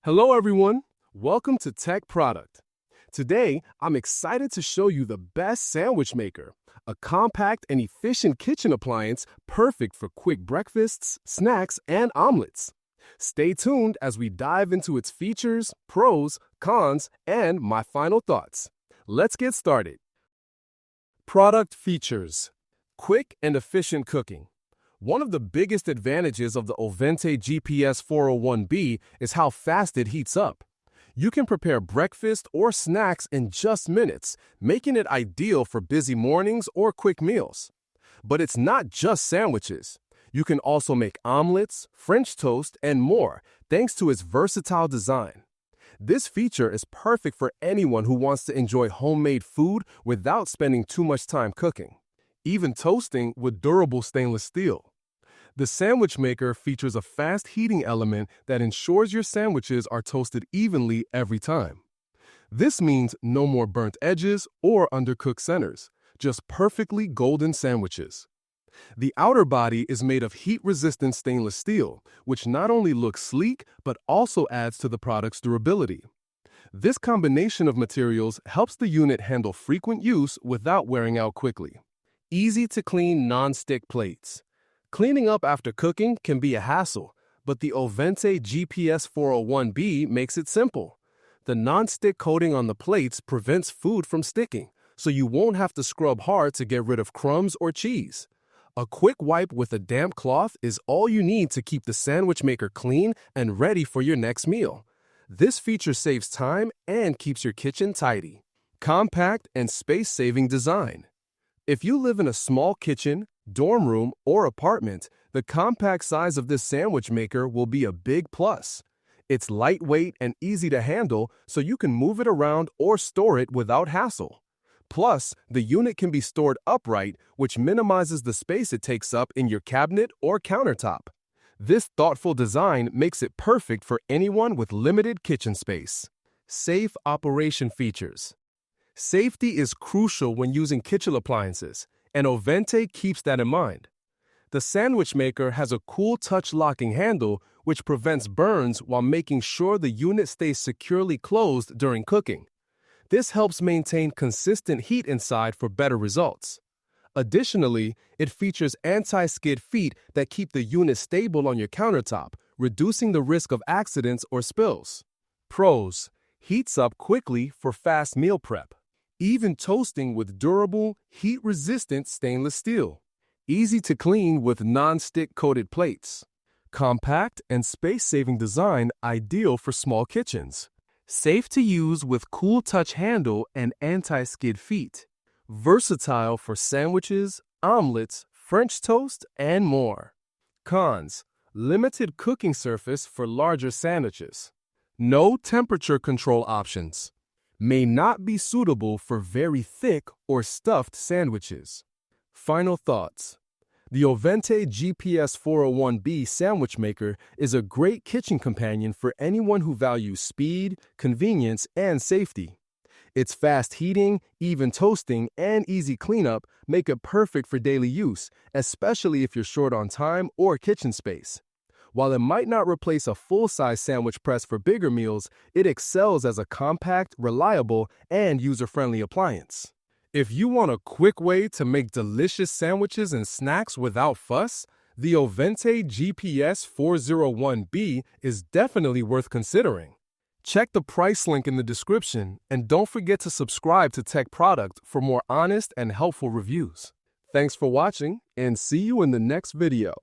Hello everyone, welcome to Tech Product. Today, I'm excited to show you the best sandwich maker, a compact and efficient kitchen appliance perfect for quick breakfasts, snacks, and omelets. Stay tuned as we dive into its features, pros, cons, and my final thoughts. Let's get started. Product features: quick and efficient cooking. One of the biggest advantages of the Ovente GPS 401B is how fast it heats up. You can prepare breakfast or snacks in just minutes, making it ideal for busy mornings or quick meals. But it's not just sandwiches. You can also make omelets, French toast, and more, thanks to its versatile design. This feature is perfect for anyone who wants to enjoy homemade food without spending too much time cooking. Even toasting with durable stainless steel. The sandwich maker features a fast heating element that ensures your sandwiches are toasted evenly every time. This means no more burnt edges or undercooked centers, just perfectly golden sandwiches. The outer body is made of heat-resistant stainless steel, which not only looks sleek but also adds to the product's durability. This combination of materials helps the unit handle frequent use without wearing out quickly. Easy-to-clean non-stick plates. Cleaning up after cooking can be a hassle, but the Ovente GPS 401B makes it simple. The non-stick coating on the plates prevents food from sticking, so you won't have to scrub hard to get rid of crumbs or cheese. A quick wipe with a damp cloth is all you need to keep the sandwich maker clean and ready for your next meal. This feature saves time and keeps your kitchen tidy. Compact and space-saving design. If you live in a small kitchen, dorm room, or apartment, the compact size of this sandwich maker will be a big plus. It's lightweight and easy to handle, so you can move it around or store it without hassle. Plus, the unit can be stored upright, which minimizes the space it takes up in your cabinet or countertop. This thoughtful design makes it perfect for anyone with limited kitchen space. Safe operation features. Safety is crucial when using kitchen appliances, and Ovente keeps that in mind. The sandwich maker has a cool touch locking handle which prevents burns while making sure the unit stays securely closed during cooking. This helps maintain consistent heat inside for better results. Additionally, it features anti-skid feet that keep the unit stable on your countertop, reducing the risk of accidents or spills. Pros: heats up quickly for fast meal prep. Even toasting with durable, heat-resistant stainless steel. Easy to clean with non-stick coated plates. Compact and space-saving design ideal for small kitchens. Safe to use with cool touch handle and anti-skid feet. Versatile for sandwiches, omelets, French toast, and more. Cons: limited cooking surface for larger sandwiches. No temperature control options. May not be suitable for very thick or stuffed sandwiches. Final thoughts. The Ovente GPS 401B sandwich maker is a great kitchen companion for anyone who values speed, convenience, and safety. Its fast heating, even toasting, and easy cleanup make it perfect for daily use, especially if you're short on time or kitchen space. While it might not replace a full-size sandwich press for bigger meals, it excels as a compact, reliable, and user-friendly appliance. If you want a quick way to make delicious sandwiches and snacks without fuss, the Ovente GPS 401B is definitely worth considering. Check the price link in the description, and don't forget to subscribe to Tech Product for more honest and helpful reviews. Thanks for watching, and see you in the next video.